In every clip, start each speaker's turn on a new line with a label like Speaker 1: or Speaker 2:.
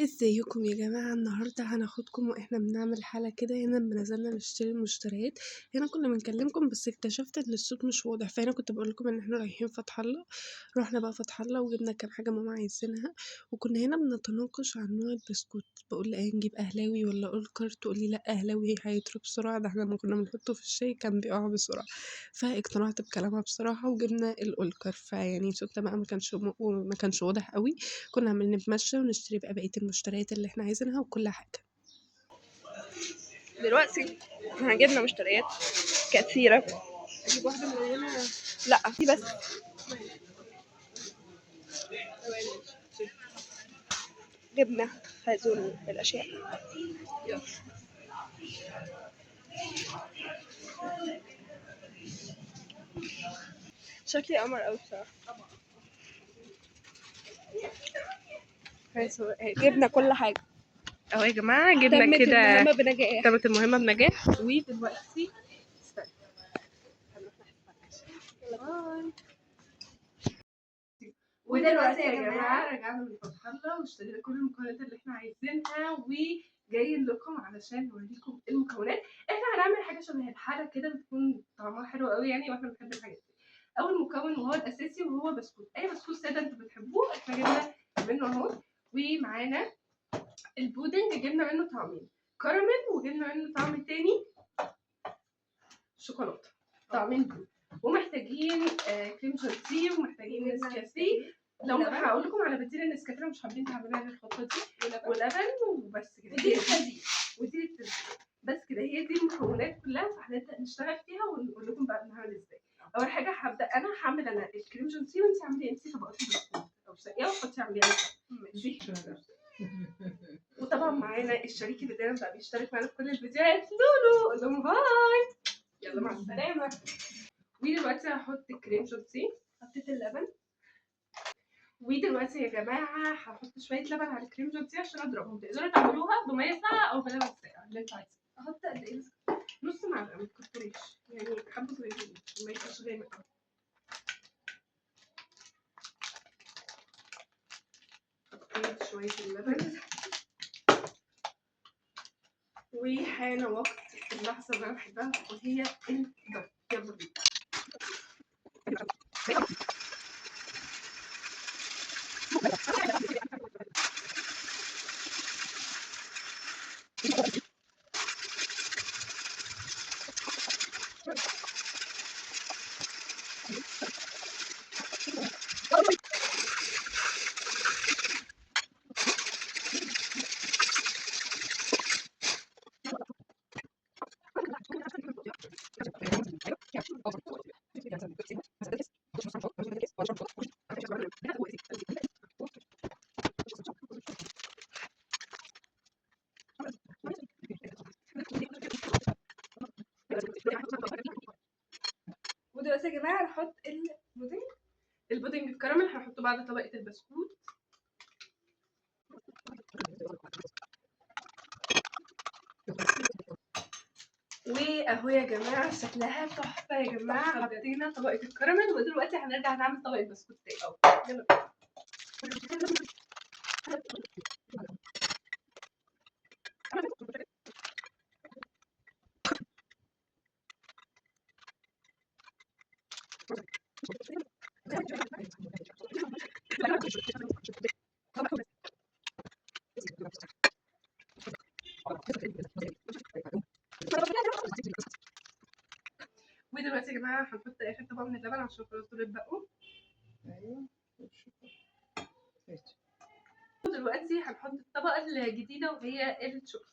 Speaker 1: ازيكم يا جماعة؟ النهاردة هناخدكم واحنا بنعمل حالة كده. هنا لما نزلنا نشتري المشتريات، هنا كنا بنكلمكم بس اكتشفت ان الصوت مش واضح، فهنا كنت بقولكم ان احنا رايحين فتح الله. رحنا بقى فتح الله وجبنا كام حاجة ماما عايزينها، وكنا هنا بنتناقش عن نوع البسكوت. بقول لها نجيب اهلاوي ولا اولكر، تقولي لا اهلاوي هيطرى بسرعة، ده احنا لما كنا بنحطه في الشاي كان بيقع بسرعة. فاقتنعت بكلامها بصراحة وجبنا الاولكر. فيعني صوتنا بقى ما كانش واضح قوي. كنا عمالين نتمشى ونشتري بقى بقية المشتريات اللي احنا عايزينها وكل حاجة.
Speaker 2: دلوقتي احنا جبنا مشتريات كثيرة.
Speaker 1: اجيب واحدة من هنا.
Speaker 2: لا دي بس. جبنا هذول الأشياء. شكلي قمر أوي بصراحة. جبنا كل حاجة
Speaker 1: اهو يا جماعة جبنا
Speaker 2: تمت
Speaker 1: كده.
Speaker 2: المهمة بنجاح.
Speaker 1: تمت المهمة بنجاح. ودلوقتي ودلوقتي يا جماعة رجعنا من فتح الله واشترينا كل المكونات اللي احنا عايزينها، وجايين لكم علشان نوريكم المكونات. احنا هنعمل حاجة شبه الحالة كده بتكون طعمها حلو قوي يعني، واحنا بنحب الحاجات دي. اول مكون وهو الاساسي وهو بسكوت، اي بسكوت ساده انتوا بتحبوه احنا جبنا منه اهو. ومعانا البودنج جبنا منه طعمين، كراميل وجبنا منه طعم تاني شوكولاته، طعمين دول. ومحتاجين كريم شانتيه، ومحتاجين نسكافيه. لو هقول لكم على بديل النسكافيه لو مش حابين تعملوها الخطوه دي، ولبن وبس كده. ودي التزيين بس كده، هي دي المكونات كلها. فهنبدا نشتغل فيها ونقول لكم بقى بنعمل ازاي. اول حاجه هعمل انا الكريم شانتيه، وانت اعملي انت طبقات البسكوت او ساقيه وحطي اعمليها ماشي. وطبعا معانا الشريك اللي دايما بقى بيشترك معانا في كل الفيديوهات، لولو. قول لهم باي، يلا مع السلامه. ودلوقتي هحط الكريم شانتيه، حطيت اللبن. ودلوقتي يا جماعه هحط شويه لبن على الكريم شانتيه عشان اضربهم. تقدروا تعملوها بميه ساقعه او بلبن ساقع اللي انتوا عايزينه. احط قد ايه؟ نص معلقه، ما تكتريش يعني، حبه صغيرين عشان ما يبقاش غامق قوي. حطيت شويه اللبن، وحان وقت اللحظه اللي انا بحبها وهي الضرب. يلا بينا. ودلوقتي يا جماعه هنحط البودنج الكراميل، هنحطه بعد طبقه البسكوت. واهو يا جماعه شكلها تحفه يا جماعه. حطينا طبقه الكراميل ودلوقتي هنرجع نعمل طبقه بسكوت تاني. يلا ودلوقتي يا جماعه هنحط اخر طبقه من اللبن عشان خلاص دول اتبقوا. ايوه. ودلوقتي هنحط الطبقه الجديده وهي الشوكولاته.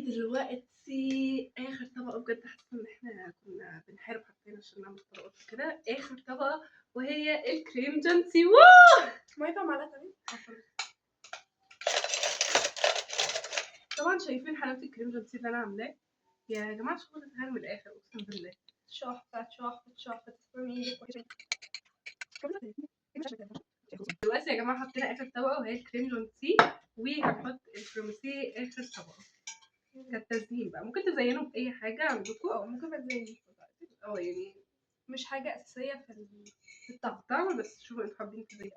Speaker 1: دلوقتي اخر طبقه، بجد حاسه ان احنا كنا بنحارب حرفيا عشان نعمل طبقات كده. اخر طبقه وهي الكريم جانسي. واو، ما ينفع معلقه تاني. طبعا شايفين حلاوه الكريم جانسي اللي انا عاملاه يا جماعه. شغل سهل من الاخر اقسم بالله. تحفه تحفه تحفه. تسلمي ايدك. دلوقتي يا جماعه حطينا اخر طبقه وهي الكريم جانتيه، وهنحط الفروماسيه اخر طبقه كالتزيين بقى. ممكن تزينوا باي حاجه عندكم،
Speaker 2: ممكن تزيني
Speaker 1: يعني مش حاجه اساسيه في الطعم، بس شوفوا انتوا حابين تزينوا.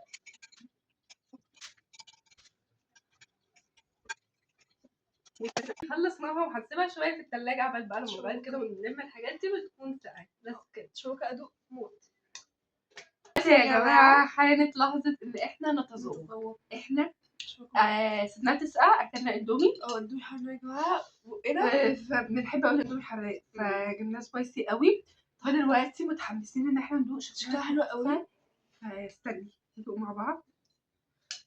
Speaker 1: خلصناها وهنسيبها شويه في التلاجة عبال بقى لما نغير كده ونلم الحاجات دي وتكون ساقعه. بس كده
Speaker 2: شوكة ادوق موت.
Speaker 1: بس يا جماعه حانت لحظه ان احنا نتذوق. احنا سيبناها تسقع، اكلنا اندومي.
Speaker 2: اندومي حراق يا جماعه بقنا،
Speaker 1: فبنحب قوي الاندومي حراق، فجبناه سبايسي قوي. فدلوقتي متحمسين ان احنا ندوق.
Speaker 2: شكلها حلو قوي.
Speaker 1: فاستني ندوق مع بعض.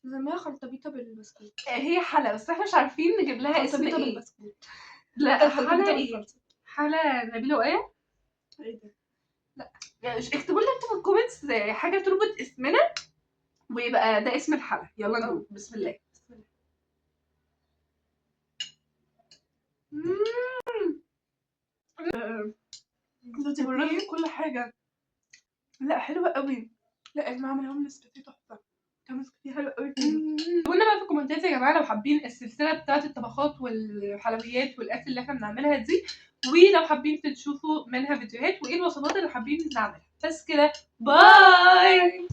Speaker 2: نسميها خلطبيطه بالبسكوت.
Speaker 1: هي حلا، بس احنا مش عارفين نجيب لها اسم
Speaker 2: خلطبيطه
Speaker 1: ايه.
Speaker 2: بالبسكوت.
Speaker 1: لا
Speaker 2: خلطبيطه
Speaker 1: حلا ايه؟
Speaker 2: بالفرصه.
Speaker 1: حلا نبيله وايه؟
Speaker 2: ايه ده؟
Speaker 1: لا يعني اكتبوا لنا انتوا في الكومنتس حاجه تربط اسمنا ويبقى ده اسم الحلا. يلا ندوق. بسم الله.
Speaker 2: بسم الله.
Speaker 1: دلوقتي وريت كل حاجه. لا حلوه قوي. لا يا جماعه عملهم نسكافيه تحفه. كان نسكافيه حلو قوي. قولنا بقى في الكومنتات يا جماعه لو حابين السلسله بتاعه الطبخات والحلويات والاكل اللي احنا بنعملها دي، ولو حابين تشوفوا منها فيديوهات، وايه الوصفات اللي حابين نعملها. بس كده باي.